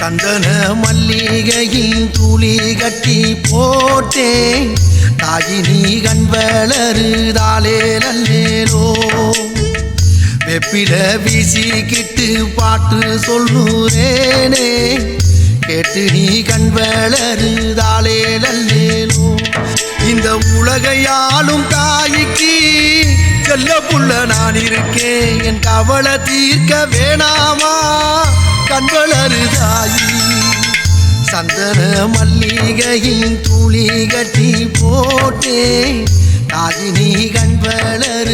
சந்தன மல்லிகையின் துளி கட்டி போட்டேன் தாயினி கண் வளருதாலே நல்லேலோ வெப்பில வீசிக்கிட்டு பாட்டு சொல்லுறேனே கேட்டு நீ கண் வளருதாலே நல்லேலோ இந்த உலகையாளும் தாய்க்கு செல்ல புள்ள நான் இருக்கேன் என் கவலை தீர்க்க வேணாமா கண் வளருதாயி சந்தன மல்லிகையின் துளி கட்டி போட்டேன் தாயினி கண் வளரு